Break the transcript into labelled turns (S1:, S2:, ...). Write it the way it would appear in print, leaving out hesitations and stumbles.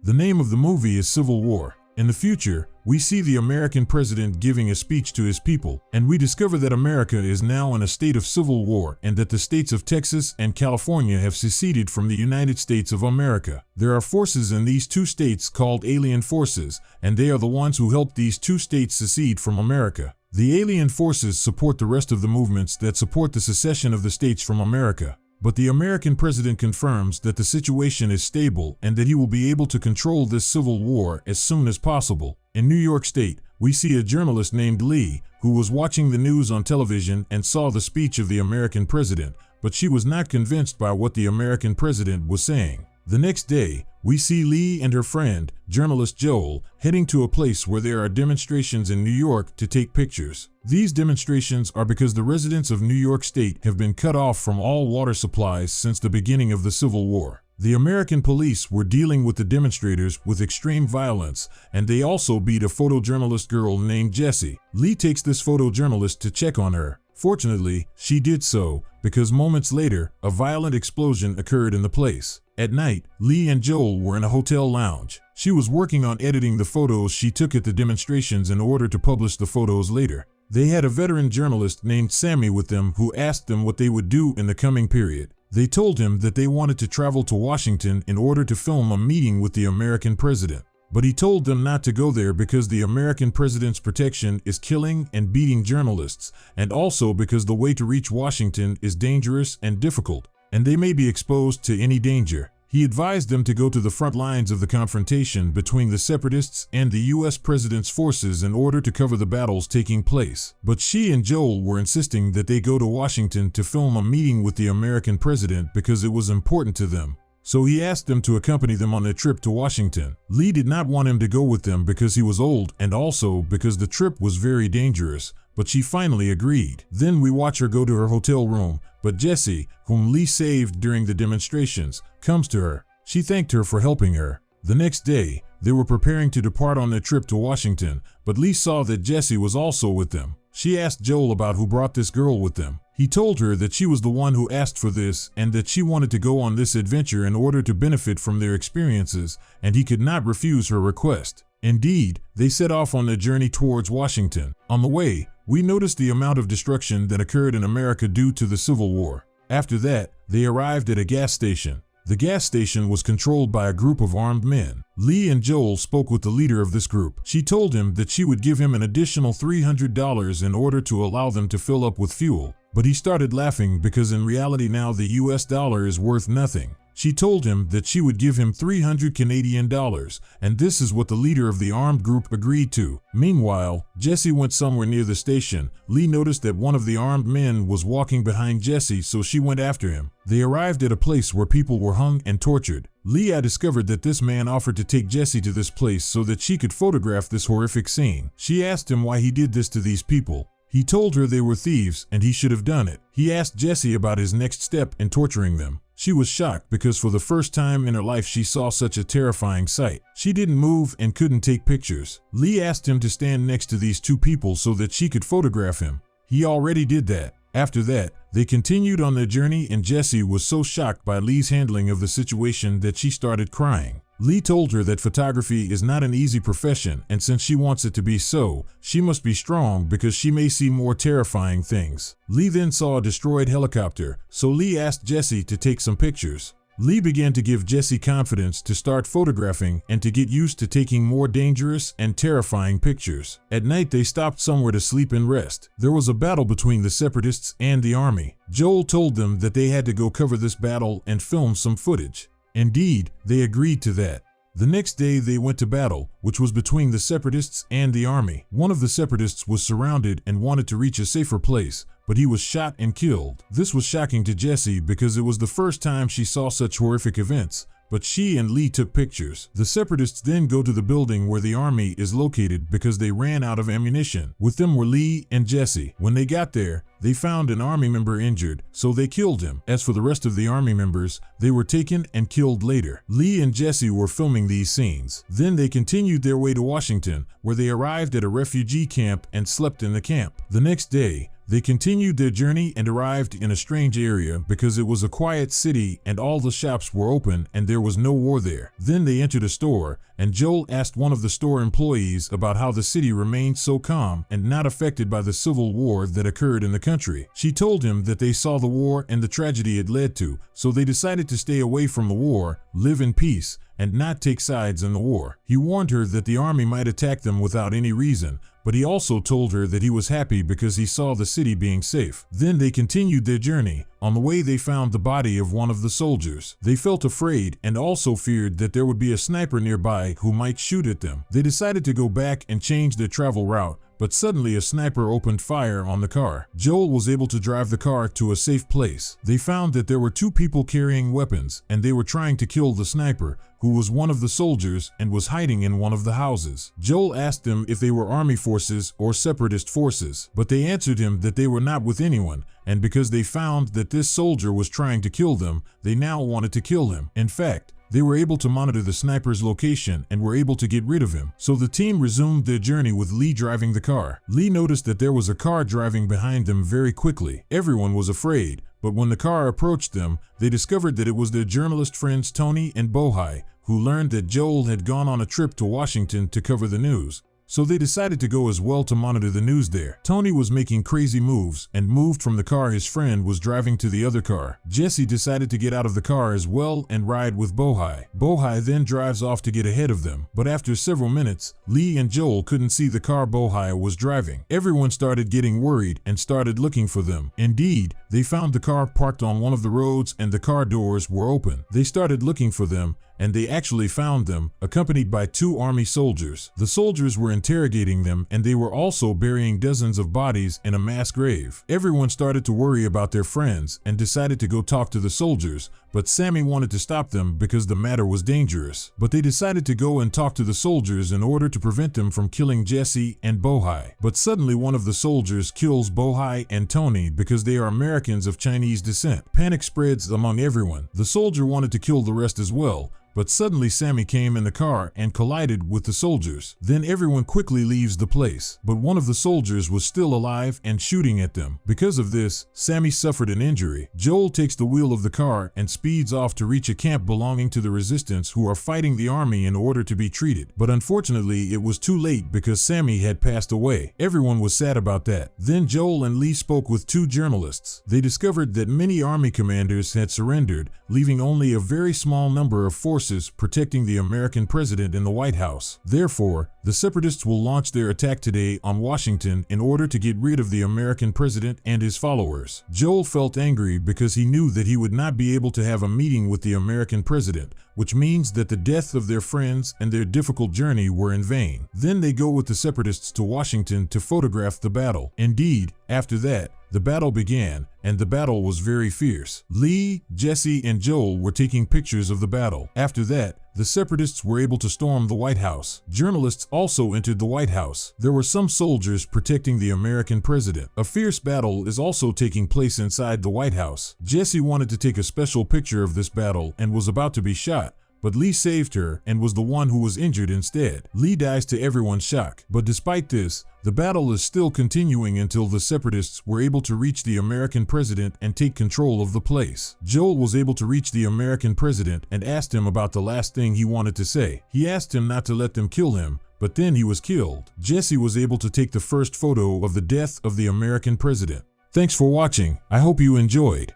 S1: The name of the movie is Civil War. In the future, we see the American president giving a speech to his people, and we discover that America is now in a state of civil war and that the states of Texas and California have seceded from the United States of America. There are forces in these two states called alien forces, and they are the ones who helped these two states secede from America. The alien forces support the rest of the movements that support the secession of the states from America. But the American president confirms that the situation is stable and that he will be able to control this civil war as soon as possible. In New York State, we see a journalist named Lee who was watching the news on television and saw the speech of the American president, but she was not convinced by what the American president was saying. The next day, we see Lee and her friend, journalist Joel, heading to a place where there are demonstrations in New York to take pictures. These demonstrations are because the residents of New York State have been cut off from all water supplies since the beginning of the Civil War. The American police were dealing with the demonstrators with extreme violence, and they also beat a photojournalist girl named Jessie. Lee takes this photojournalist to check on her. Fortunately, she did so, because moments later, a violent explosion occurred in the place. At night, Lee and Joel were in a hotel lounge. She was working on editing the photos she took at the demonstrations in order to publish the photos later. They had a veteran journalist named Sammy with them who asked them what they would do in the coming period. They told him that they wanted to travel to Washington in order to film a meeting with the American president. But he told them not to go there because the American president's protection is killing and beating journalists, and also because the way to reach Washington is dangerous and difficult, and they may be exposed to any danger. He advised them to go to the front lines of the confrontation between the separatists and the US president's forces in order to cover the battles taking place. But she and Joel were insisting that they go to Washington to film a meeting with the American president because it was important to them. So he asked them to accompany them on their trip to Washington. Lee did not want him to go with them because he was old and also because the trip was very dangerous, but she finally agreed. Then we watch her go to her hotel room, but Jessie, whom Lee saved during the demonstrations, comes to her. She thanked her for helping her. The next day, they were preparing to depart on their trip to Washington, but Lee saw that Jessie was also with them. She asked Joel about who brought this girl with them. He told her that she was the one who asked for this and that she wanted to go on this adventure in order to benefit from their experiences, and he could not refuse her request. Indeed, they set off on their journey towards Washington. On the way, we noticed the amount of destruction that occurred in America due to the Civil War. After that, they arrived at a gas station. The gas station was controlled by a group of armed men. Lee and Joel spoke with the leader of this group. She told him that she would give him an additional $300 in order to allow them to fill up with fuel. But he started laughing because in reality now the US dollar is worth nothing. She told him that she would give him 300 Canadian dollars, and this is what the leader of the armed group agreed to. Meanwhile, Jessie went somewhere near the station. Lee noticed that one of the armed men was walking behind Jessie, so she went after him. They arrived at a place where people were hung and tortured. Lee discovered that this man offered to take Jessie to this place so that she could photograph this horrific scene. She asked him why he did this to these people. He told her they were thieves and he should have done it. He asked Jessie about his next step in torturing them. She was shocked because for the first time in her life she saw such a terrifying sight. She didn't move and couldn't take pictures. Lee asked him to stand next to these two people so that she could photograph him. He already did that. After that, they continued on their journey and Jessie was so shocked by Lee's handling of the situation that she started crying. Lee told her that photography is not an easy profession, and since she wants it to be so, she must be strong because she may see more terrifying things. Lee then saw a destroyed helicopter, so Lee asked Jessie to take some pictures. Lee began to give Jessie confidence to start photographing and to get used to taking more dangerous and terrifying pictures. At night, they stopped somewhere to sleep and rest. There was a battle between the separatists and the army. Joel told them that they had to go cover this battle and film some footage. Indeed, they agreed to that. The next day they went to battle, which was between the separatists and the army. One of the separatists was surrounded and wanted to reach a safer place, but he was shot and killed. This was shocking to Jessie because it was the first time she saw such horrific events, but she and Lee took pictures. The separatists then go to the building where the army is located because they ran out of ammunition. With them were Lee and Jessie. When they got there, they found an army member injured, so they killed him. As for the rest of the army members, they were taken and killed later. Lee and Jessie were filming these scenes. Then they continued their way to Washington, where they arrived at a refugee camp and slept in the camp. The next day, They continued their journey and arrived in a strange area because it was a quiet city and all the shops were open and there was no war there. Then they entered a store, and Joel asked one of the store employees about how the city remained so calm and not affected by the civil war that occurred in the country. She told him that they saw the war and the tragedy it led to, so they decided to stay away from the war, live in peace, and not take sides in the war. He warned her that the army might attack them without any reason, but he also told her that he was happy because he saw the city being safe. Then they continued their journey. On the way, they found the body of one of the soldiers. They felt afraid and also feared that there would be a sniper nearby who might shoot at them. They decided to go back and change their travel route, but suddenly a sniper opened fire on the car. Joel was able to drive the car to a safe place. They found that there were two people carrying weapons, and they were trying to kill the sniper, who was one of the soldiers and was hiding in one of the houses. Joel asked them if they were army forces or separatist forces, but they answered him that they were not with anyone, and because they found that this soldier was trying to kill them, they now wanted to kill him. In fact, they were able to monitor the sniper's location and were able to get rid of him. So the team resumed their journey with Lee driving the car. Lee noticed that there was a car driving behind them very quickly. Everyone was afraid, but when the car approached them, they discovered that it was their journalist friends Tony and Bohai, who learned that Joel had gone on a trip to Washington to cover the news. So they decided to go as well to monitor the news there. Tony was making crazy moves and moved from the car his friend was driving to the other car. Jesse decided to get out of the car as well and ride with Bohai. Bohai then drives off to get ahead of them, but after several minutes, Lee and Joel couldn't see the car Bohai was driving. Everyone started getting worried and started looking for them. Indeed, they found the car parked on one of the roads and the car doors were open. They started looking for them, and they actually found them, accompanied by two army soldiers. The soldiers were interrogating them, and they were also burying dozens of bodies in a mass grave. Everyone started to worry about their friends and decided to go talk to the soldiers, but Sammy wanted to stop them because the matter was dangerous. But they decided to go and talk to the soldiers in order to prevent them from killing Jesse and Bohai. But suddenly one of the soldiers kills Bohai and Tony because they are Americans of Chinese descent. Panic spreads among everyone. The soldier wanted to kill the rest as well, but suddenly Sammy came in the car and collided with the soldiers. Then everyone quickly leaves the place, but one of the soldiers was still alive and shooting at them. Because of this, Sammy suffered an injury. Joel takes the wheel of the car and speeds off to reach a camp belonging to the resistance who are fighting the army in order to be treated. But unfortunately, it was too late because Sammy had passed away. Everyone was sad about that. Then Joel and Lee spoke with two journalists. They discovered that many army commanders had surrendered, leaving only a very small number of forces protecting the American president in the White House. Therefore, the separatists will launch their attack today on Washington in order to get rid of the American president and his followers. Joel felt angry because he knew that he would not be able to have a meeting with the American president, which means that the death of their friends and their difficult journey were in vain. Then they go with the separatists to Washington to photograph the battle. Indeed, after that, the battle began, and the battle was very fierce. Lee, Jesse, and Joel were taking pictures of the battle. After that, the separatists were able to storm the White House. Journalists also entered the White House. There were some soldiers protecting the American president. A fierce battle is also taking place inside the White House. Jesse wanted to take a special picture of this battle and was about to be shot, but Lee saved her and was the one who was injured instead. Lee dies to everyone's shock. But despite this, the battle is still continuing until the separatists were able to reach the American president and take control of the place. Joel was able to reach the American president and asked him about the last thing he wanted to say. He asked him not to let them kill him, but then he was killed. Jesse was able to take the first photo of the death of the American president. Thanks for watching. I hope you enjoyed.